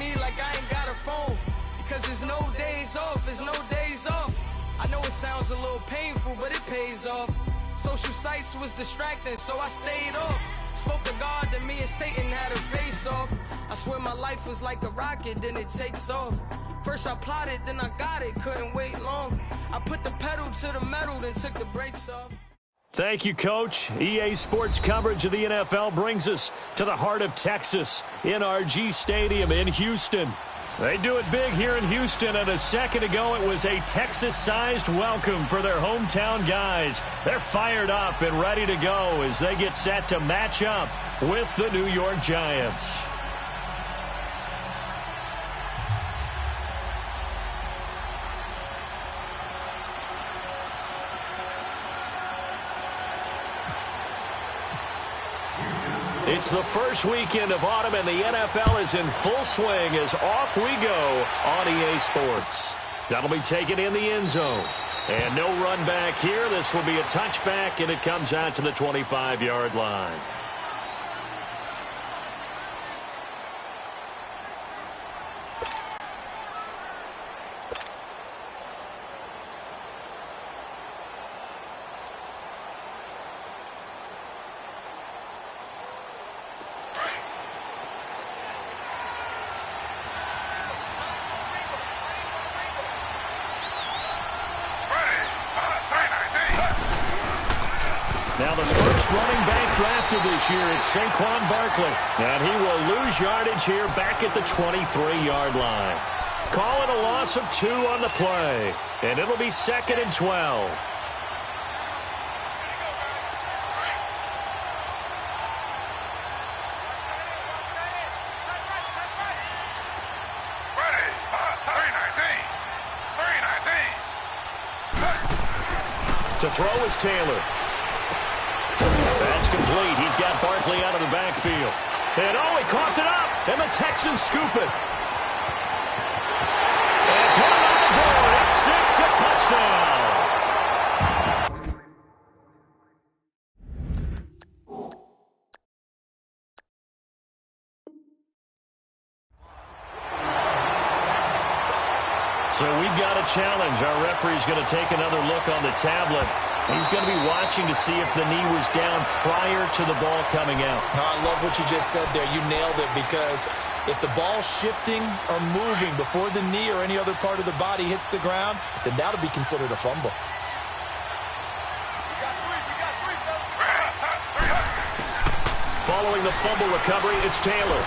me like I ain't got a phone. Because there's no days off, there's no days off. I know it sounds a little painful, but it pays off. Social sites was distracting, so I stayed off. Spoke to God that me and Satan had a face off. I swear my life was like a rocket, then it takes off. First I plotted, then I got it, couldn't wait long. I put the pedal to the metal, then took the brakes off. Thank you, Coach. EA Sports coverage of the NFL brings us to the heart of Texas, NRG Stadium in Houston. They do it big here in Houston, and a second ago it was a Texas-sized welcome for their hometown guys. They're fired up and ready to go as they get set to match up with the New York Giants. It's the first weekend of autumn, and the NFL is in full swing as off we go on EA Sports. That'll be taken in the end zone. And no run back here. This will be a touchback, and it comes out to the 25-yard line. Now the first running back drafted this year, it's Saquon Barkley. And he will lose yardage here back at the 23-yard line. Call it a loss of 2 on the play. And it'll be 2nd and 12. To throw is Taylor. That's complete. He's got Barkley out of the backfield. And oh, he coughed it up. And the Texans scoop it. And put it on the board. It's 6, a touchdown. So we've got a challenge. Our referee's going to take another look on the tablet. He's going to be watching to see if the knee was down prior to the ball coming out. I love what you just said there. You nailed it, because if the ball's shifting or moving before the knee or any other part of the body hits the ground, then that'll be considered a fumble. Following the fumble recovery, it's Taylor.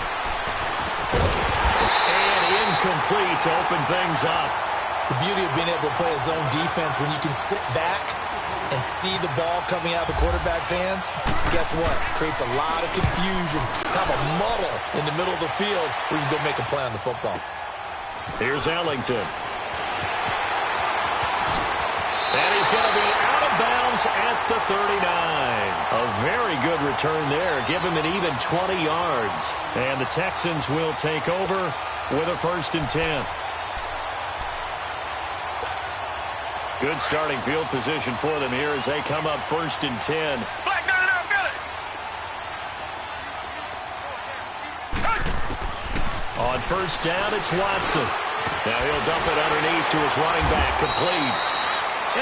And incomplete to open things up. The beauty of being able to play a zone defense, when you can sit back and see the ball coming out of the quarterback's hands, guess what? Creates a lot of confusion, kind of a muddle in the middle of the field where you can go make a play on the football. Here's Ellington. And he's going to be out of bounds at the 39. A very good return there. Give him an even 20 yards. And the Texans will take over with a 1st and 10. Good starting field position for them here as they come up 1st and 10. On 1st down, it's Watson. Now he'll dump it underneath to his running back, complete.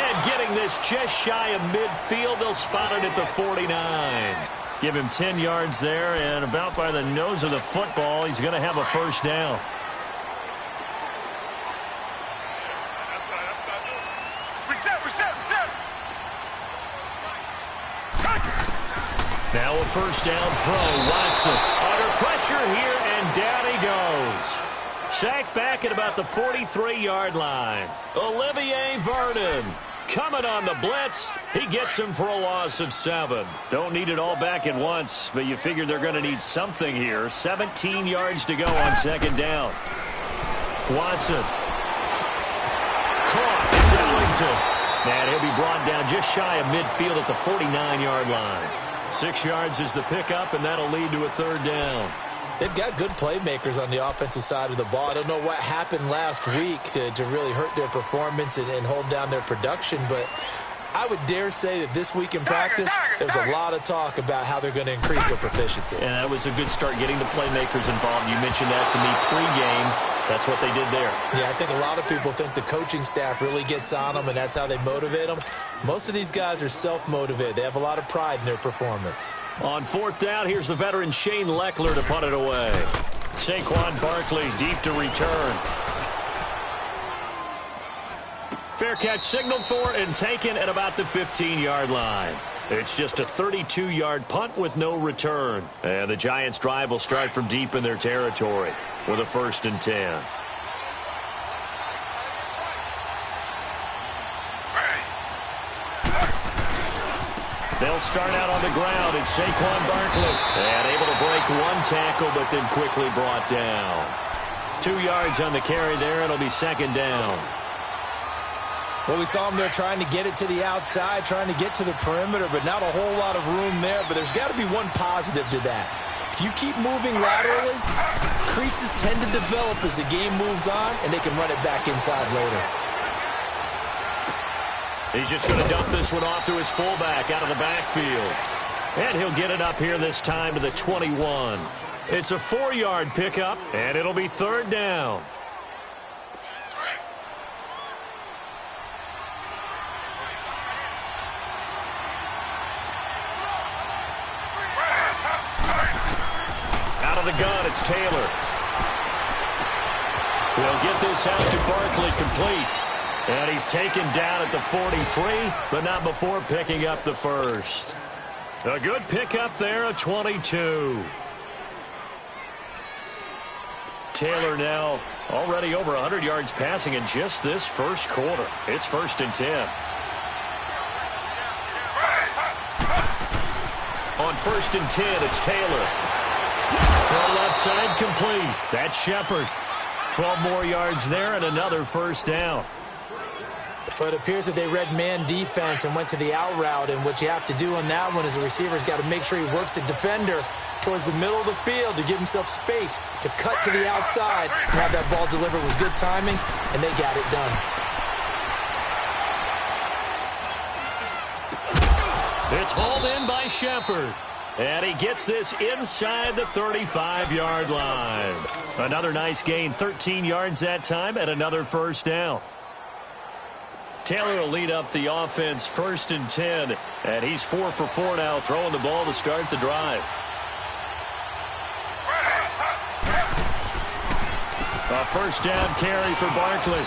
And getting this just shy of midfield, they'll spot it at the 49. Give him 10 yards there, and about by the nose of the football, he's going to have a 1st down. Now a 1st down throw. Watson under pressure here, and down he goes. Sacked back at about the 43-yard line. Olivier Vernon coming on the blitz. He gets him for a loss of 7. Don't need it all back at once, but you figure they're going to need something here. 17 yards to go on 2nd down. Watson. Caught. It's Ellington. And he'll be brought down just shy of midfield at the 49-yard line. 6 yards is the pickup, and that'll lead to a 3rd down. They've got good playmakers on the offensive side of the ball. I don't know what happened last week to really hurt their performance and hold down their production, but I would dare say that this week in practice, there's a lot of talk about how they're going to increase their proficiency. And that was a good start getting the playmakers involved. You mentioned that to me pregame. That's what they did there. Yeah, I think a lot of people think the coaching staff really gets on them, and that's how they motivate them. Most of these guys are self-motivated. They have a lot of pride in their performance. On fourth down, here's the veteran Shane Leckler to punt it away. Saquon Barkley deep to return. Fair catch signaled for and taken at about the 15-yard line. It's just a 32-yard punt with no return. And the Giants' drive will start from deep in their territory with a 1st and 10. They'll start out on the ground. It's Saquon Barkley. And able to break one tackle, but then quickly brought down. 2 yards on the carry there. It'll be 2nd down. Well, we saw him there trying to get it to the outside, trying to get to the perimeter, but not a whole lot of room there. But there's got to be one positive to that. If you keep moving laterally, creases tend to develop as the game moves on, and they can run it back inside later. He's just going to dump this one off to his fullback out of the backfield. And he'll get it up here this time to the 21. It's a 4-yard pickup, and it'll be 3rd down. Out of the gun, it's Taylor. We'll get this out to Barkley complete. And he's taken down at the 43, but not before picking up the first. A good pickup there, a 22. Taylor now already over 100 yards passing in just this first quarter. It's 1st and 10. On 1st and 10, it's Taylor. Throw left side complete. That's Shepard. 12 more yards there and another 1st down. But it appears that they read man defense and went to the out route, and what you have to do on that one is the receiver's got to make sure he works the defender towards the middle of the field to give himself space to cut to the outside and have that ball delivered with good timing, and they got it done. It's hauled in by Shepard. And he gets this inside the 35-yard line. Another nice gain, 13 yards that time, and another 1st down. Taylor will lead up the offense 1st and 10, and he's 4 for 4 now, throwing the ball to start the drive. A 1st down carry for Barkley.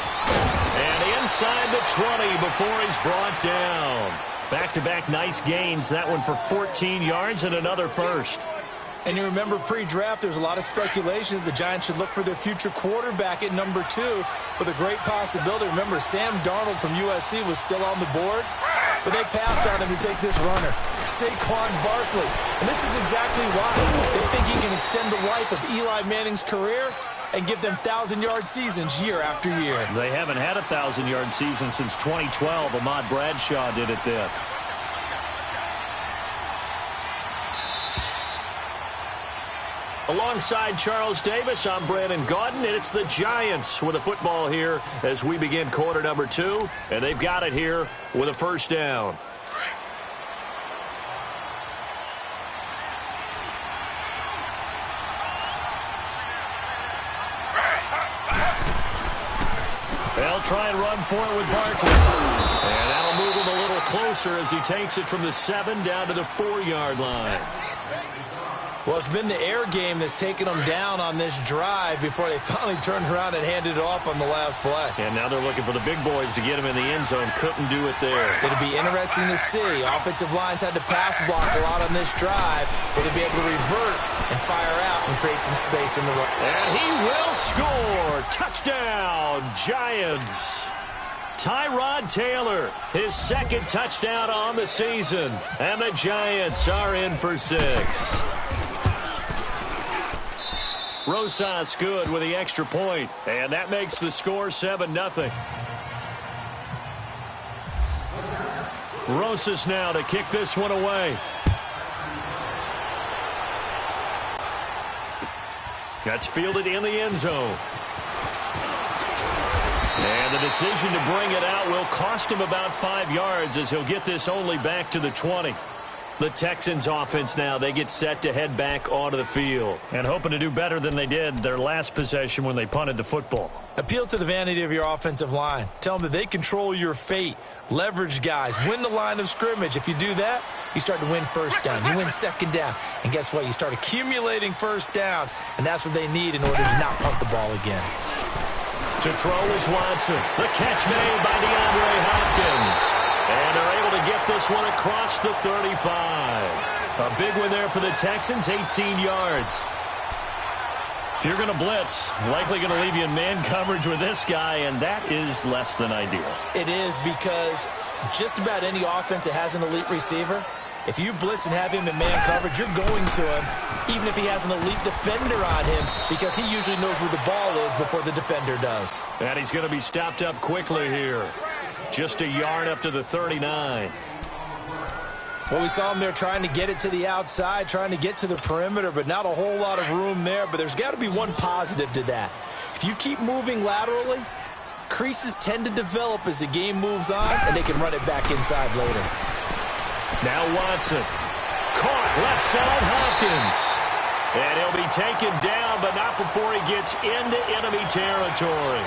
And inside the 20 before he's brought down. Back-to-back nice gains, that one for 14 yards and another 1st. And you remember pre-draft, there's a lot of speculation that the Giants should look for their future quarterback at number 2 with a great possibility. Remember, Sam Darnold from USC was still on the board, but they passed on him to take this runner, Saquon Barkley. And this is exactly why. They think he can extend the life of Eli Manning's career and give them 1,000-yard seasons year after year. They haven't had a 1,000-yard season since 2012. Ahmad Bradshaw did it then. Alongside Charles Davis, I'm Brandon Gaudin, and it's the Giants with a football here as we begin quarter number 2, and they've got it here with a 1st down. They'll try and run for it with Barkley. And that'll move him a little closer as he takes it from the 7 down to the 4-yard line. Well, it's been the air game that's taken them down on this drive before they finally turned around and handed it off on the last play. And now they're looking for the big boys to get him in the end zone. Couldn't do it there. It'll be interesting to see. Offensive lines had to pass block a lot on this drive. Will they be able to revert and fire out and create some space in the run? And he will score. Touchdown, Giants. Tyrod Taylor, his 2nd touchdown on the season. And the Giants are in for 6. Rosas good with the extra point, and that makes the score 7-0. Rosas now to kick this one away. That's fielded in the end zone. And the decision to bring it out will cost him about 5 yards as he'll get this only back to the 20. The Texans offense now, they get set to head back onto the field and hoping to do better than they did their last possession when they punted the football. Appeal to the vanity of your offensive line. Tell them that they control your fate. Leverage guys. Win the line of scrimmage. If you do that, you start to win first down. You win second down. And guess what? You start accumulating first downs, and that's what they need in order to not punt the ball again. To throw is Watson. The catch made by DeAndre Hopkins. And they're able to get this one across the 35. A big one there for the Texans, 18 yards. If you're going to blitz, likely going to leave you in man coverage with this guy, and that is less than ideal. It is, because just about any offense that has an elite receiver, if you blitz and have him in man coverage, you're going to him, even if he has an elite defender on him, because he usually knows where the ball is before the defender does. And he's going to be stopped up quickly here. Just a yard up to the 39. Well, we saw him there trying to get it to the outside, trying to get to the perimeter, but not a whole lot of room there. But there's got to be one positive to that. If you keep moving laterally, creases tend to develop as the game moves on, and they can run it back inside later. Now Watson. Caught left side Hopkins. And he'll be taken down, but not before he gets into enemy territory.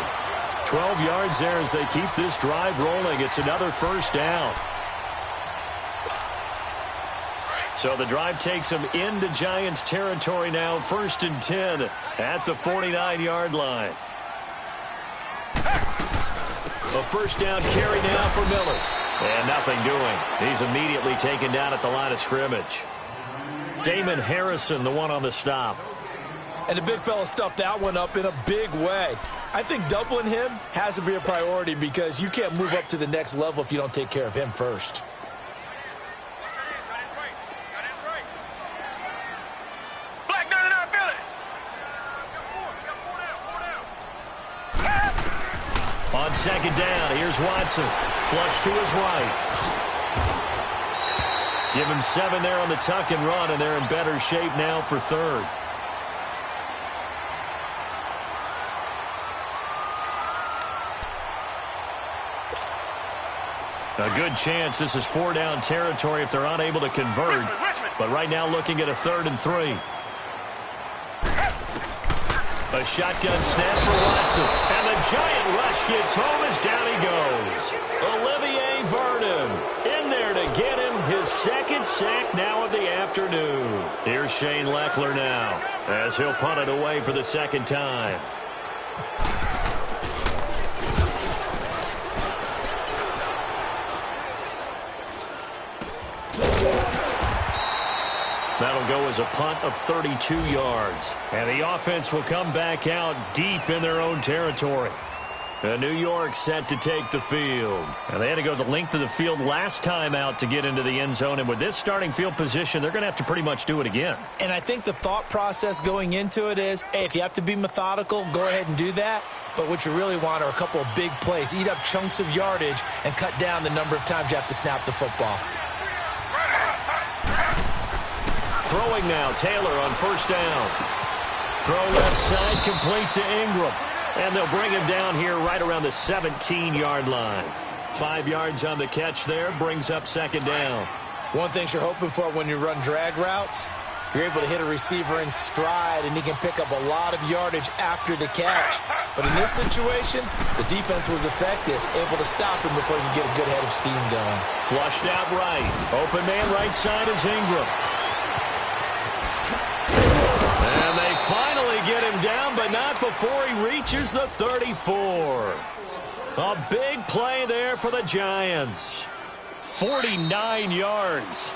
12 yards there as they keep this drive rolling. It's another first down. So the drive takes them into Giants territory now. 1st and 10 at the 49-yard line. A first down carry now for Miller. And nothing doing. He's immediately taken down at the line of scrimmage. Damon Harrison, the one on the stop. And the big fella stuffed that one up in a big way. I think doubling him has to be a priority because you can't move up to the next level if you don't take care of him first. On second down, here's Watson. Flush to his right. Give him 7 there on the tuck and run, and they're in better shape now for third. A good chance this is 4-down territory if they're unable to convert. But right now looking at a 3rd and 3. A shotgun snap for Watson. And the giant rush gets home as down he goes. Olivier Vernon in there to get him his 2nd sack now of the afternoon. Here's Shane Leckler now as he'll punt it away for the 2nd time. That'll go as a punt of 32 yards. And the offense will come back out deep in their own territory. New York set to take the field. And they had to go the length of the field last time out to get into the end zone. And with this starting field position, they're going to have to pretty much do it again. And I think the thought process going into it is, hey, if you have to be methodical, go ahead and do that. But what you really want are a couple of big plays. Eat up chunks of yardage and cut down the number of times you have to snap the football. Throwing now, Taylor on 1st down. Throw left side, complete to Ingram. And they'll bring him down here right around the 17-yard line. 5 yards on the catch there, brings up 2nd down. One thing you're hoping for when you run drag routes, you're able to hit a receiver in stride, and he can pick up a lot of yardage after the catch. But in this situation, the defense was effective, able to stop him before he could get a good head of steam going. Flushed out right. Open man right side is Ingram. And they finally get him down, but not before he reaches the 34. A big play there for the Giants. 49 yards.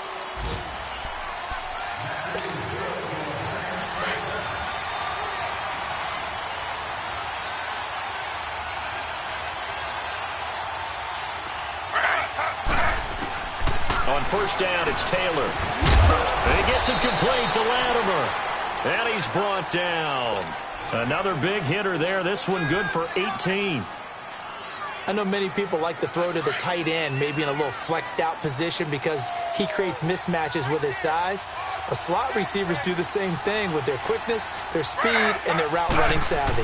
On 1st down, it's Taylor. And he gets it complete to Latimer. And he's brought down. Another big hitter there. This one good for 18. I know many people like to throw to the tight end, maybe in a little flexed out position because he creates mismatches with his size. But slot receivers do the same thing with their quickness, their speed, and their route running savvy.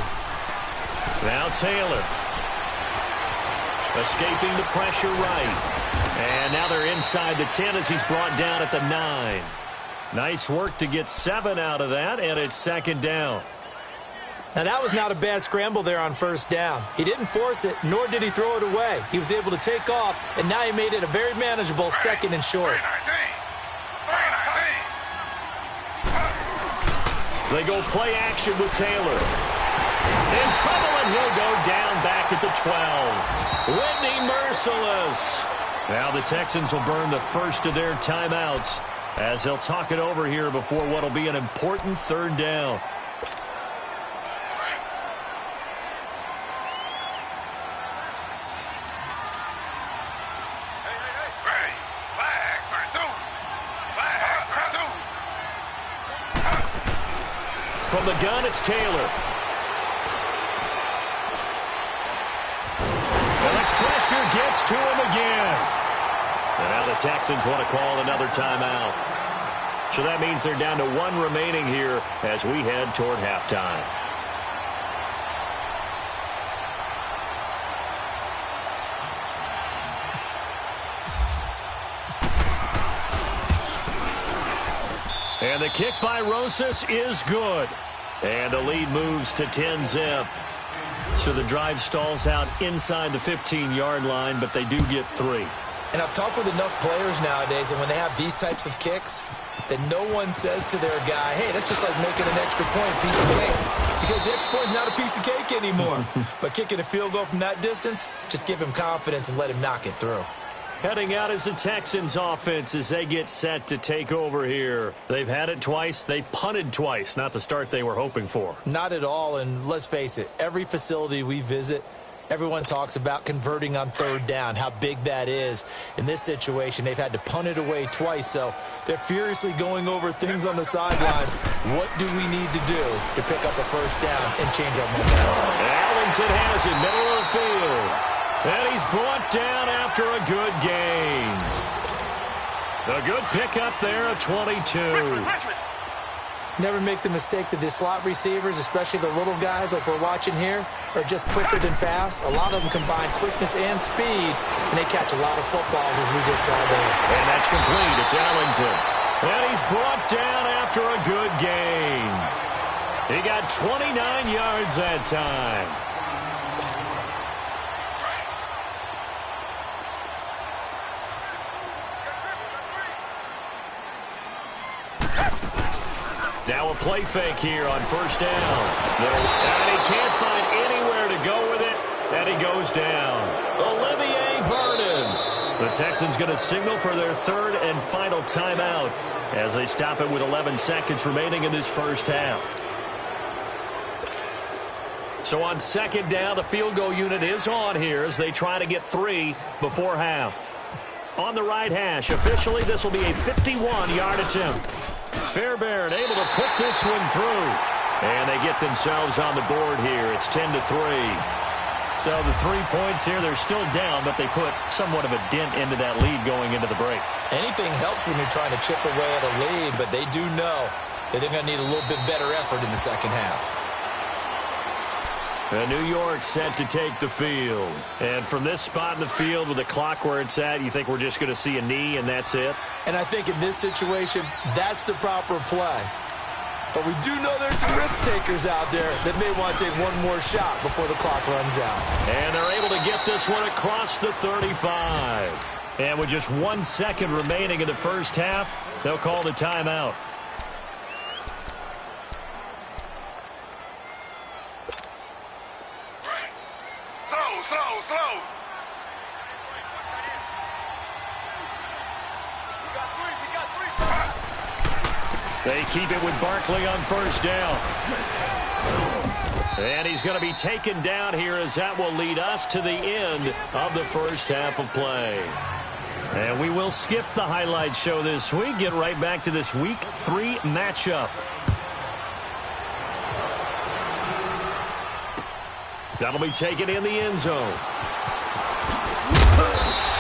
Now Taylor. Escaping the pressure right. And now they're inside the 10 as he's brought down at the 9. Nice work to get 7 out of that, and it's second down. Now, that was not a bad scramble there on first down. He didn't force it, nor did he throw it away. He was able to take off, and now he made it a very manageable second and short. They go play action with Taylor. In trouble, and he'll go down back at the 12. Whitney merciless. Now the Texans will burn the first of their timeouts as they'll talk it over here before what will be an important third down. From the gun, it's Taylor. And the pressure gets to him again. And now the Texans want to call another timeout. So that means they're down to 1 remaining here as we head toward halftime. And the kick by Rosas is good. And the lead moves to 10-zip. So the drive stalls out inside the 15-yard line, but they do get 3. And I've talked with enough players nowadays, and when they have these types of kicks, that no one says to their guy, hey, that's just like making an extra point, piece of cake. Because the extra point is not a piece of cake anymore. But kicking a field goal from that distance, just give him confidence and let him knock it through. Heading out is the Texans offense as they get set to take over here. They've had it twice. They've punted twice. Not the start they were hoping for. Not at all, and let's face it, every facility we visit, everyone talks about converting on third down, how big that is. In this situation, they've had to punt it away twice, so they're furiously going over things on the sidelines. What do we need to do to pick up a first down and change our momentum? Arlington has it, middle of the field. And he's brought down after a good gain. A good pickup there, a 22. Never make the mistake that the slot receivers, especially the little guys like we're watching here, are just quicker than fast. A lot of them combine quickness and speed, and they catch a lot of footballs, as we just saw there. And that's complete. It's Arlington. And he's brought down after a good gain. He got 29 yards that time. Now a play fake here on first down. And he can't find anywhere to go with it, and he goes down. Olivier Vernon. The Texans going to signal for their third and final timeout as they stop it with 11 seconds remaining in this first half. So on second down, the field goal unit is on here as they try to get 3 before half. On the right hash, officially this will be a 51-yard attempt. Fairbairn able to put this one through. And they get themselves on the board here. It's 10-3. So the 3 points here, they're still down, but they put somewhat of a dent into that lead going into the break. Anything helps when you're trying to chip away at a lead, but they do know that they're going to need a little bit better effort in the second half. And New York set to take the field. And from this spot in the field with the clock where it's at, you think we're just going to see a knee and that's it? And I think in this situation, that's the proper play. But we do know there's some risk takers out there that may want to take one more shot before the clock runs out. And they're able to get this one across the 35. And with just 1 second remaining in the first half, they'll call the timeout. Slow. They keep it with Barkley on first down. And he's going to be taken down here as that will lead us to the end of the first half of play. And we will skip the highlight show this week. Get right back to this Week 3 matchup. That'll be taken in the end zone.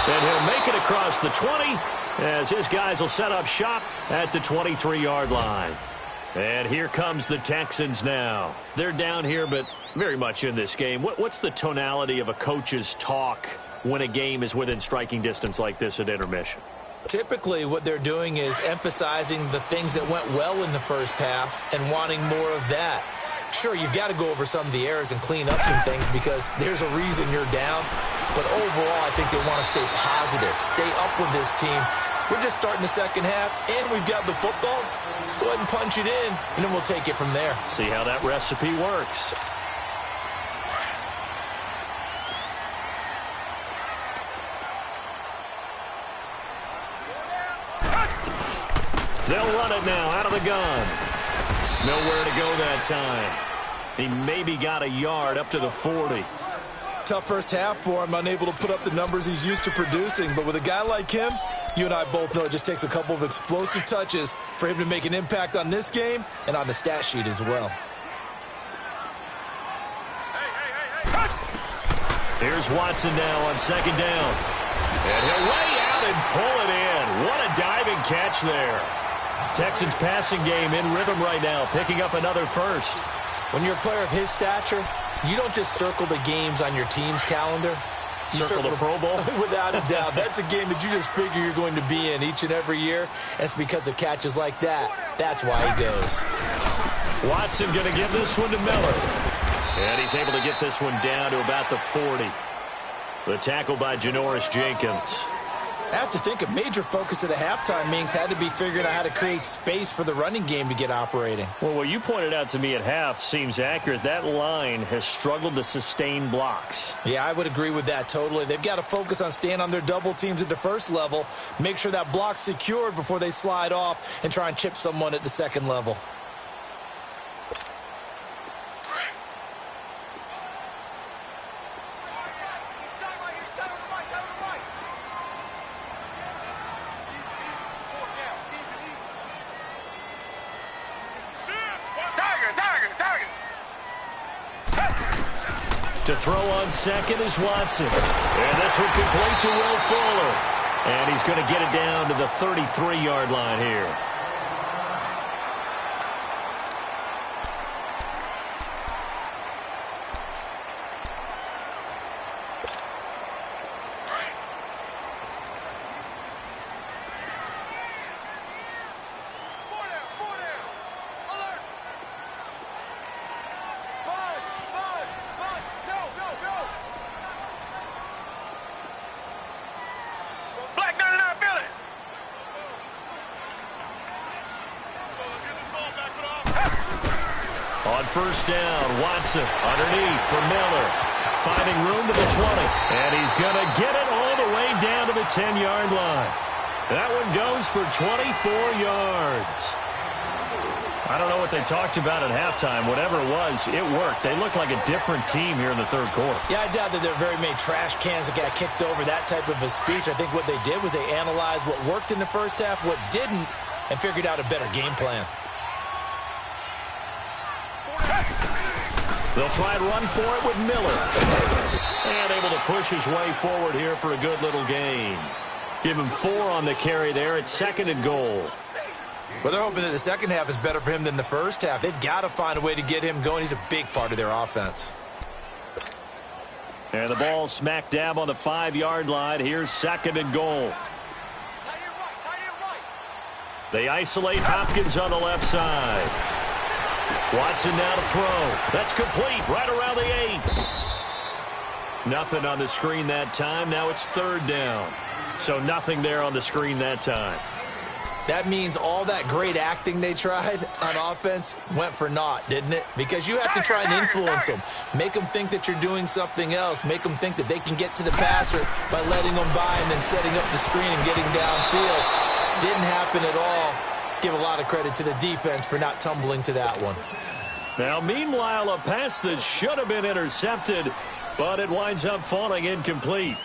And he'll make it across the 20 as his guys will set up shop at the 23-yard line. And here comes the Texans now. They're down here, but very much in this game. What's the tonality of a coach's talk when a game is within striking distance like this at intermission? Typically, what they're doing is emphasizing the things that went well in the first half and wanting more of that. Sure, you've got to go over some of the errors and clean up some things because there's a reason you're down. But overall, I think they want to stay positive, stay up with this team. We're just starting the second half, and we've got the football. Let's go ahead and punch it in, and then we'll take it from there. See how that recipe works. They'll run it now out of the gun. Nowhere to go that time. He maybe got a yard up to the 40. Tough first half for him, unable to put up the numbers he's used to producing. But with a guy like him, you and I both know it just takes a couple of explosive touches for him to make an impact on this game and on the stat sheet as well. Here's Watson now on second down. And he'll lay out and pull it in. What a diving catch there. Texans passing game in rhythm right now, picking up another first. When you're a player of his stature, you don't just circle the games on your team's calendar. You circle the Pro Bowl? Without a doubt. That's a game that you just figure you're going to be in each and every year. And it's because of catches like that. That's why he goes. Watson going to give this one to Miller. And he's able to get this one down to about the 40. The tackle by Janoris Jenkins. I have to think a major focus at the halftime meetings had to be figuring out how to create space for the running game to get operating. Well, what you pointed out to me at half seems accurate. That line has struggled to sustain blocks. Yeah, I would agree with that totally. They've got to focus on staying on their double teams at the first level, make sure that block's secured before they slide off and try and chip someone at the second level. To throw on second is Watson. And this one complete to Will Fuller. And he's going to get it down to the 33-yard line here. On first down, Watson underneath for Miller. Finding room to the 20. And he's going to get it all the way down to the 10-yard line. That one goes for 24 yards. I don't know what they talked about at halftime. Whatever it was, it worked. They look like a different team here in the third quarter. Yeah, I doubt that there are very many trash cans that got kicked over, that type of a speech. I think what they did was they analyzed what worked in the first half, what didn't, and figured out a better game plan. They'll try and run for it with Miller. And able to push his way forward here for a good little gain. Give him 4 on the carry there at 2nd and goal. Well, they're hoping that the second half is better for him than the first half. They've got to find a way to get him going. He's a big part of their offense. And the ball smack dab on the 5-yard line. Here's 2nd and goal. They isolate Hopkins on the left side. Watson now to throw. That's complete right around the 8. Nothing on the screen that time. Now it's 3rd down. So nothing there on the screen that time. That means all that great acting they tried on offense went for naught, didn't it? Because you have to try and influence them. Make them think that you're doing something else. Make them think that they can get to the passer by letting them by and then setting up the screen and getting downfield. Didn't happen at all. Give a lot of credit to the defense for not tumbling to that one. Now, meanwhile, a pass that should have been intercepted, but it winds up falling incomplete.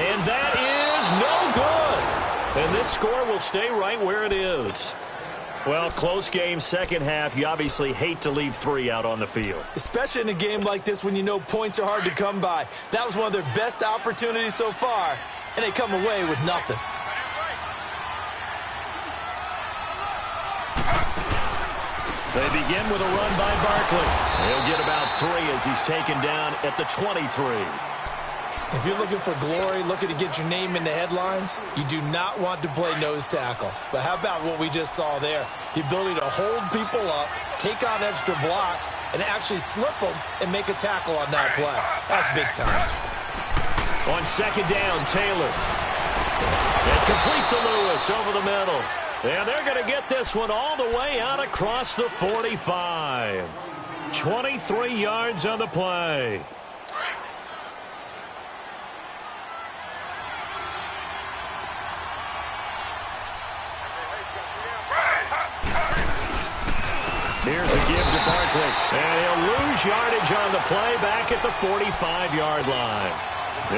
And that is no good. And this score will stay right where it is. Well, close game, second half. You obviously hate to leave 3 out on the field. Especially in a game like this when you know points are hard to come by. That was one of their best opportunities so far, and they come away with nothing. They begin with a run by Barkley. He'll get about 3 as he's taken down at the 23. If you're looking for glory, looking to get your name in the headlines, you do not want to play nose tackle. But how about what we just saw there? The ability to hold people up, take on extra blocks, and actually slip them and make a tackle on that play. That's big time. On second down, Taylor. And complete to Lewis over the middle. And they're going to get this one all the way out across the 45. 23 yards on the play. Here's a give to Barkley. And he'll lose yardage on the play back at the 45-yard line.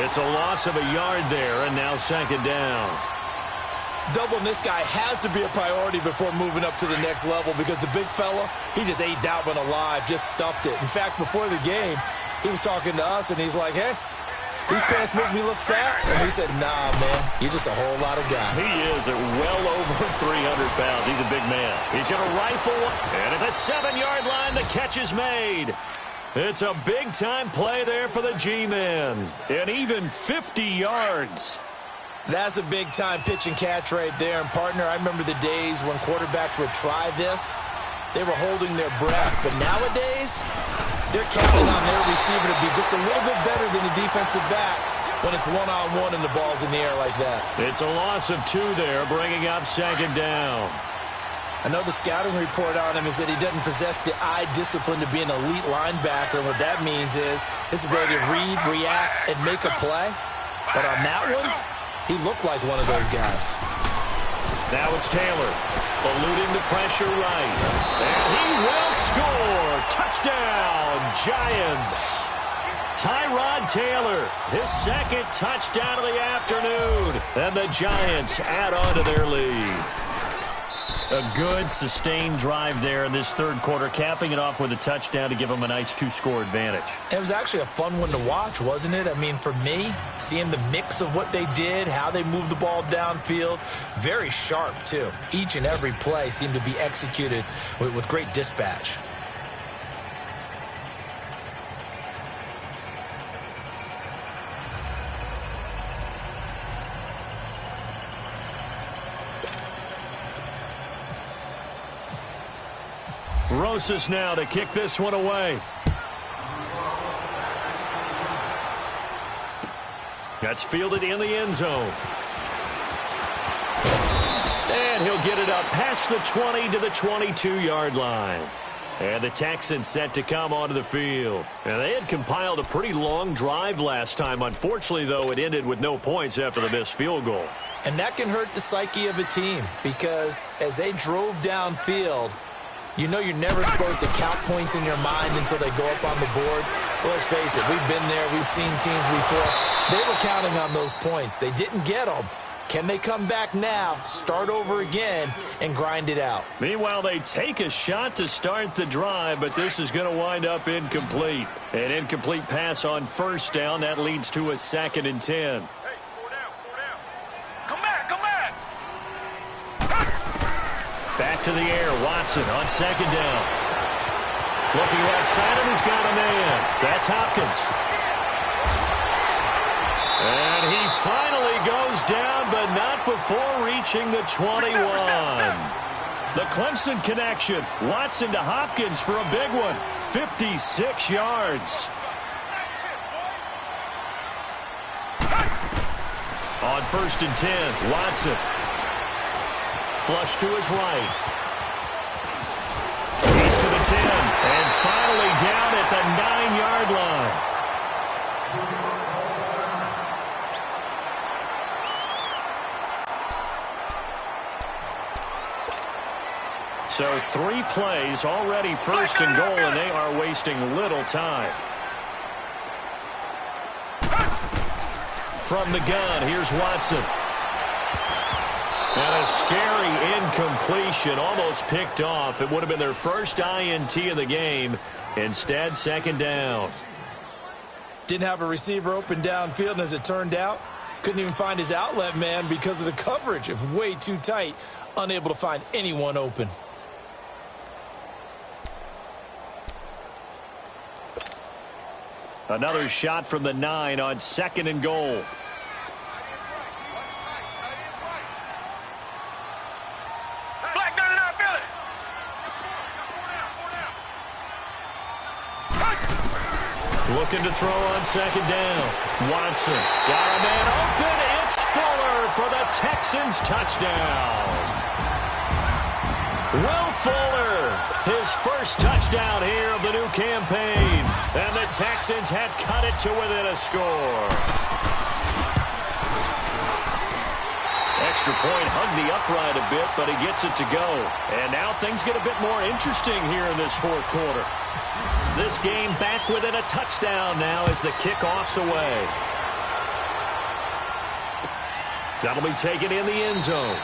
It's a loss of a yard there, and now second down. Doubling this guy has to be a priority before moving up to the next level because the big fella, he just ate that one alive, just stuffed it. In fact, before the game, he was talking to us, and he's like, hey, these pants make me look fat. And we said, nah, man, you're just a whole lot of guy. He is at well over 300 pounds. He's a big man. He's going to rifle one. And at the 7-yard line, the catch is made. It's a big-time play there for the G-men. And even 50 yards. That's a big-time pitch and catch right there. And, partner, I remember the days when quarterbacks would try this. They were holding their breath. But nowadays, they're counting on their receiver to be just a little bit better than the defensive back when it's one-on-one and the ball's in the air like that. It's a loss of 2 there, bringing up second down. Another scouting report on him is that he doesn't possess the eye discipline to be an elite linebacker. And what that means is his ability to read, react, and make a play. But on that one, he looked like one of those guys. Now it's Taylor, eluding the pressure right. And he will score. Touchdown, Giants. Tyrod Taylor, his second touchdown of the afternoon. And the Giants add on to their lead. A good, sustained drive there in this third quarter, capping it off with a touchdown to give them a nice 2-score advantage. It was actually a fun one to watch, wasn't it? I mean, for me, seeing the mix of what they did, how they moved the ball downfield, very sharp, too. Each and every play seemed to be executed with great dispatch. Rosas now to kick this one away. That's fielded in the end zone. And he'll get it up past the 20 to the 22-yard line. And the Texans set to come onto the field. And they had compiled a pretty long drive last time. Unfortunately, though, it ended with no points after the missed field goal. And that can hurt the psyche of a team because as they drove downfield, you know you're never supposed to count points in your mind until they go up on the board. But let's face it, we've been there. We've seen teams before. They were counting on those points. They didn't get them. Can they come back now, start over again, and grind it out? Meanwhile, they take a shot to start the drive, but this is going to wind up incomplete. An incomplete pass on first down. That leads to a 2nd and 10. Back to the air, Watson on second down. Looking right side of him, he's got a man. That's Hopkins. And he finally goes down, but not before reaching the 21. The Clemson connection. Watson to Hopkins for a big one. 56 yards. On 1st and 10, Watson. Flush to his right. He's to the 10. And finally down at the 9-yard line. So 3 plays already 1st and goal, and they are wasting little time. From the gun, here's Watson. And a scary incompletion, almost picked off. It would have been their first INT of the game. Instead, 2nd down. Didn't have a receiver open downfield, and as it turned out, couldn't even find his outlet man because of the coverage. It was way too tight, unable to find anyone open. Another shot from the 9 on 2nd and goal. Looking to throw on 2nd down. Watson got a man open. It's Fuller for the Texans touchdown. Will Fuller, his first touchdown here of the new campaign. And the Texans have cut it to within a score. Extra point hugged the upright a bit, but he gets it to go. And now things get a bit more interesting here in this 4th quarter. This game back within a touchdown now as the kickoff's away. That'll be taken in the end zone.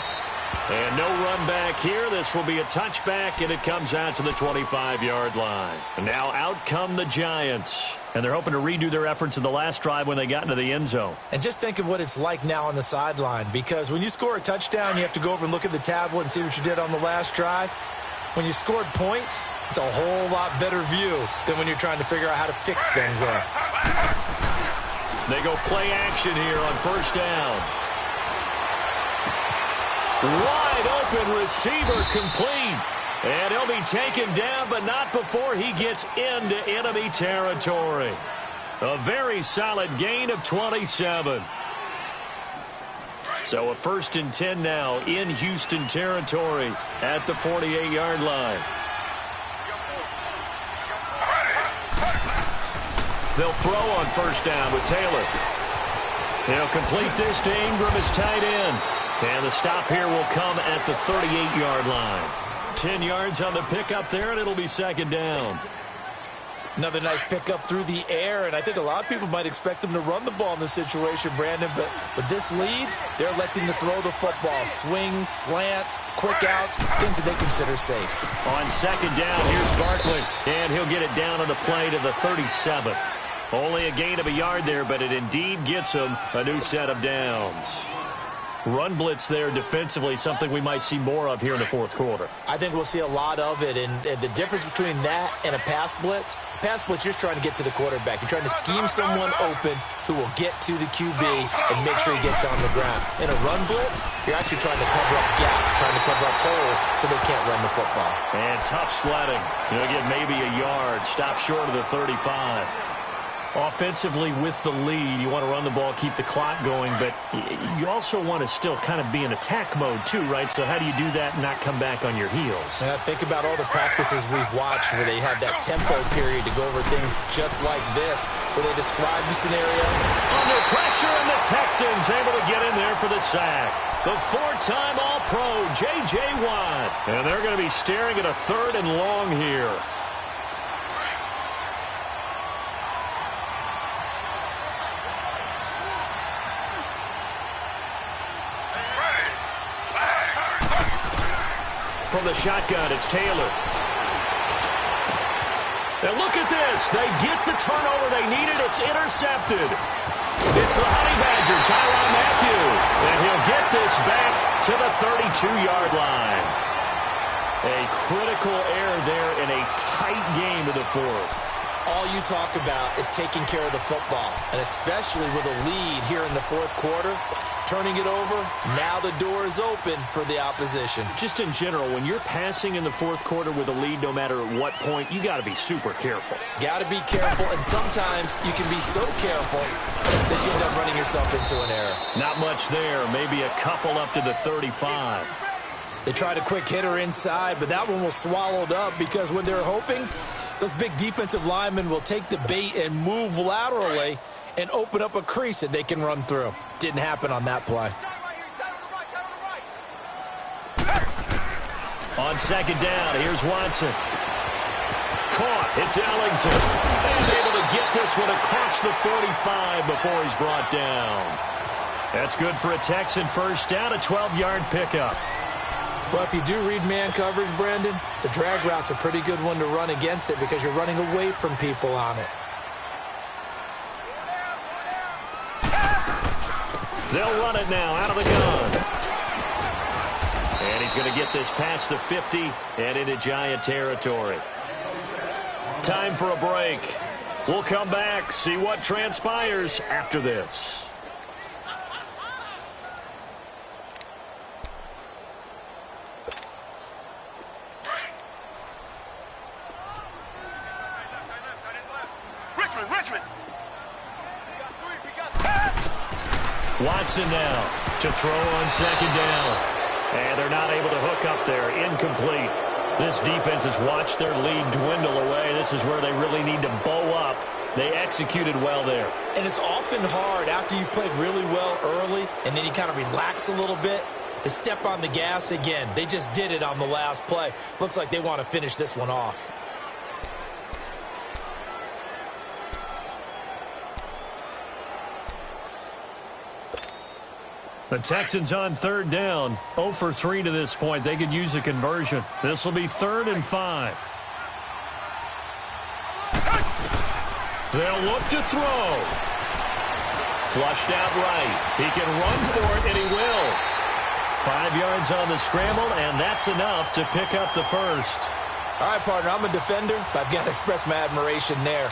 And no run back here. This will be a touchback, and it comes out to the 25-yard line. And now out come the Giants. And they're hoping to redo their efforts in the last drive when they got into the end zone. And just think of what it's like now on the sideline, because when you score a touchdown, you have to go over and look at the tablet and see what you did on the last drive. When you scored points, it's a whole lot better view than when you're trying to figure out how to fix things there. They go play action here on 1st down. Wide open receiver complete. And he'll be taken down, but not before he gets into enemy territory. A very solid gain of 27. So a 1st and 10 now in Houston territory at the 48-yard line. They'll throw on 1st down with Taylor. He'll complete this to Ingram as tight end. And the stop here will come at the 38-yard line. 10 yards on the pickup there, and it'll be 2nd down. Another nice pickup through the air, and I think a lot of people might expect them to run the ball in this situation, Brandon, but with this lead, they're electing to throw the football. Swings, slants, quick outs, things that they consider safe. On 2nd down, here's Barkley, and he'll get it down on the play to the 37. Only a gain of a yard there, but it indeed gets him a new set of downs. Run blitz there defensively, something we might see more of here in the 4th quarter. I think we'll see a lot of it, and the difference between that and a pass blitz, you're just trying to get to the quarterback. You're trying to scheme someone open who will get to the QB and make sure he gets on the ground. In a run blitz, you're actually trying to cover up gaps, trying to cover up holes so they can't run the football. And tough sledding. You'll get maybe a yard, stop short of the 35. Offensively with the lead, you want to run the ball, keep the clock going, but you also want to still kind of be in attack mode too, right? So how do you do that and not come back on your heels? Think about all the practices we've watched where they have that tempo period to go over things just like this, where they describe the scenario. Under pressure, and the Texans able to get in there for the sack. The 4-time All-Pro, J.J. Watt. And they're going to be staring at a 3rd and long here. From the shotgun, it's Taylor. And look at this. They get the turnover they needed. It's intercepted. It's the Honey Badger, Tyrann Mathieu. And he'll get this back to the 32-yard line. A critical error there in a tight game in the 4th. All you talk about is taking care of the football, and especially with a lead here in the 4th quarter, turning it over, now the door is open for the opposition. Just in general, when you're passing in the 4th quarter with a lead, no matter at what point, you got to be super careful. Got to be careful, and sometimes you can be so careful that you end up running yourself into an error. Not much there, maybe a couple up to the 35. They tried a quick hitter inside, but that one was swallowed up because when they're hoping, those big defensive linemen will take the bait and move laterally and open up a crease that they can run through. Didn't happen on that play. On 2nd down, here's Watson. Caught. It's Ellington. And able to get this one across the 45 before he's brought down. That's good for a Texan 1st down, a 12-yard pickup. Well, if you do read man coverage, Brandon, the drag route's a pretty good one to run against it because you're running away from people on it. They'll run it now out of the gun. And he's going to get this past the 50 and into Giant territory. Time for a break. We'll come back, see what transpires after this. Richmond. Watson now to throw on second down. And they're not able to hook up there. Incomplete. This defense has watched their lead dwindle away. This is where they really need to bow up. They executed well there. And it's often hard after you've played really well early and then you kind of relax a little bit to step on the gas again. They just did it on the last play. Looks like they want to finish this one off. The Texans on third down. 0 for 3 to this point. They could use a conversion. This will be 3rd and 5. They'll look to throw. Flushed out right. He can run for it, and he will. 5 yards on the scramble, and that's enough to pick up the first. All right, partner, I'm a defender, but I've got to express my admiration there.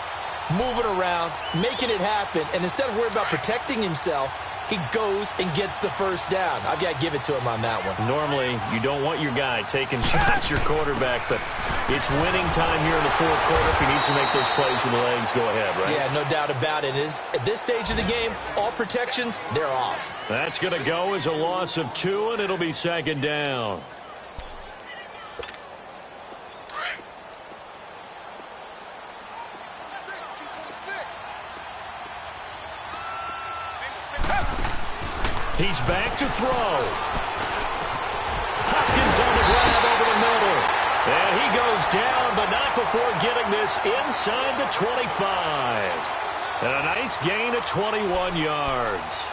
Moving around, making it happen, and instead of worrying about protecting himself, he goes and gets the first down. I've got to give it to him on that one. Normally, you don't want your guy taking shots, your quarterback, but it's winning time here in the fourth quarter. If he needs to make those plays with the legs, go ahead, right? Yeah, no doubt about it. At this stage of the game, all protections, they're off. That's going to go as a loss of 2, and it'll be second down. He's back to throw. Hopkins on the grab over the middle. And he goes down, but not before getting this inside the 25. And a nice gain of 21 yards.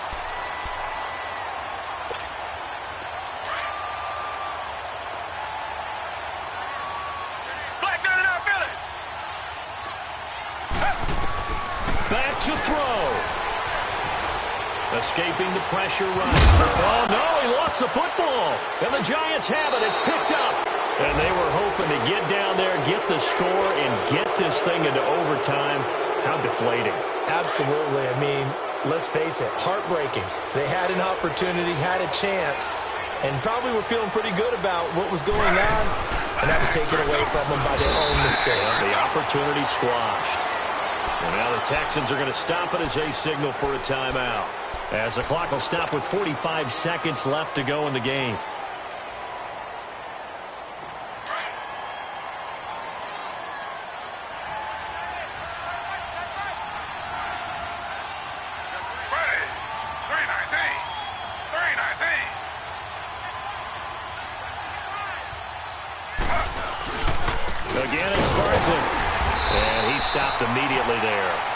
Back to throw. Escaping the pressure run. Oh, no, he lost the football. And the Giants have it. It's picked up. And they were hoping to get down there, get the score, and get this thing into overtime. How deflating. Absolutely. I mean, let's face it, heartbreaking. They had an opportunity, had a chance, and probably were feeling pretty good about what was going on, and that was taken away from them by their own mistake. The opportunity squashed. And now the Texans are going to stop it as they signal for a timeout. As the clock will stop with 45 seconds left to go in the game. Again, it's Barkley. And he stopped immediately there.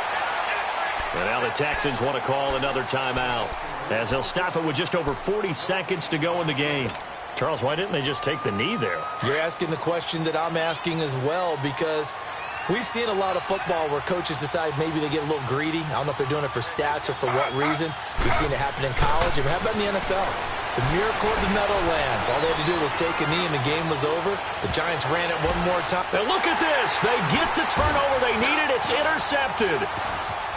And now the Texans want to call another timeout as they'll stop it with just over 40 seconds to go in the game. Charles, why didn't they just take the knee there? You're asking the question that I'm asking as well, because we've seen a lot of football where coaches decide maybe they get a little greedy. I don't know if they're doing it for stats or for what reason. We've seen it happen in college. And how about in the NFL? The miracle of the Meadowlands. All they had to do was take a knee and the game was over. The Giants ran it one more time. And look at this. They get the turnover they needed. It's intercepted.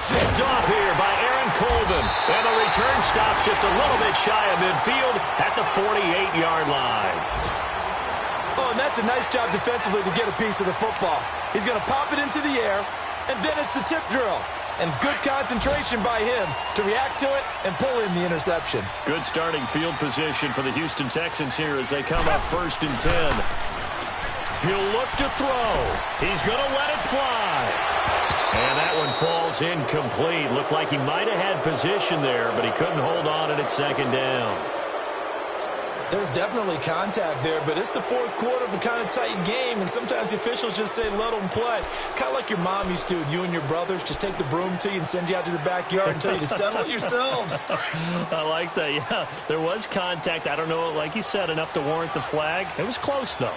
Picked off here by Aaron Colvin. And the return stops just a little bit shy of midfield at the 48-yard line. Oh, and that's a nice job defensively to get a piece of the football. He's going to pop it into the air, and then it's the tip drill. And good concentration by him to react to it and pull in the interception. Good starting field position for the Houston Texans here as they come up 1st and 10. He'll look to throw. He's going to let it fly. And that one falls incomplete. Looked like he might have had position there, but he couldn't hold on and it's second down. There's definitely contact there, but it's the fourth quarter of a kind of tight game, and sometimes the officials just say, let them play. Kind of like your mom used to with you and your brothers. Just take the broom to you and send you out to the backyard and tell you to settle it yourselves. I like that, yeah. There was contact. I don't know, like you said, enough to warrant the flag. It was close, though.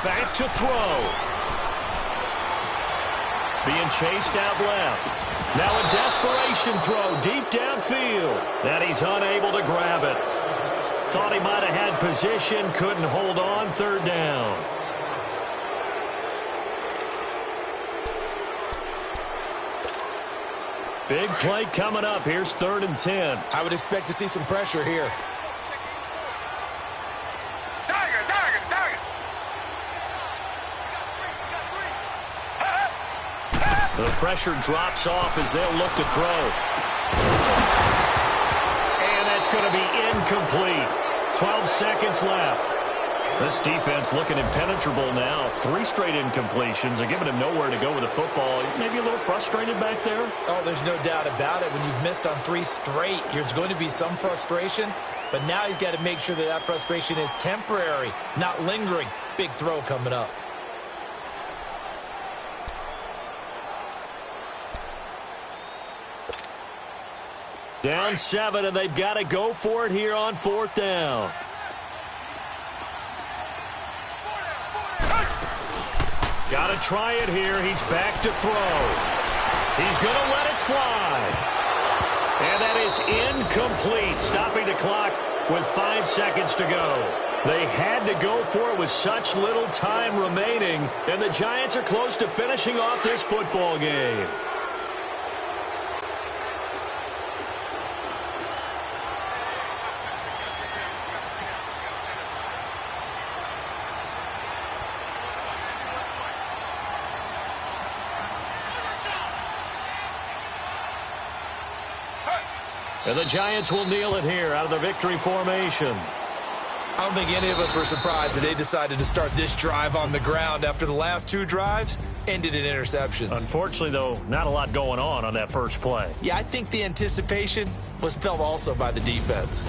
Back to throw. Being chased out left. Now a desperation throw deep downfield. And he's unable to grab it. Thought he might have had position. Couldn't hold on. 3rd down. Big play coming up. Here's 3rd and 10. I would expect to see some pressure here. The pressure drops off as they'll look to throw. And that's going to be incomplete. 12 seconds left. This defense looking impenetrable now. 3 straight incompletions. They're giving him nowhere to go with the football. Maybe a little frustrated back there? Oh, there's no doubt about it. When you've missed on 3 straight, there's going to be some frustration. But now he's got to make sure that that frustration is temporary, not lingering. Big throw coming up. Down 7, and they've got to go for it here on 4th down. Got to try it here. He's back to throw. He's going to let it fly. And that is incomplete, stopping the clock with 5 seconds to go. They had to go for it with such little time remaining, and the Giants are close to finishing off this football game. And the Giants will kneel it here out of the victory formation. I don't think any of us were surprised that they decided to start this drive on the ground after the last 2 drives ended in interceptions. Unfortunately, though, not a lot going on that first play. Yeah, I think the anticipation was felt also by the defense.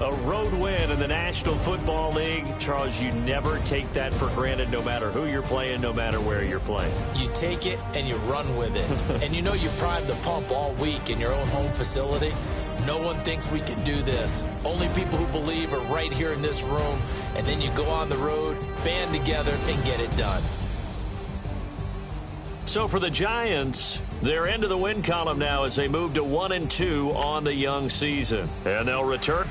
A road win in the National Football League. Charles, you never take that for granted no matter who you're playing, no matter where you're playing. You take it and you run with it. And you know you primed the pump all week in your own home facility. No one thinks we can do this. Only people who believe are right here in this room. And then you go on the road, band together, and get it done. So for the Giants, they're into the win column now as they move to 1-2 on the young season. And they'll return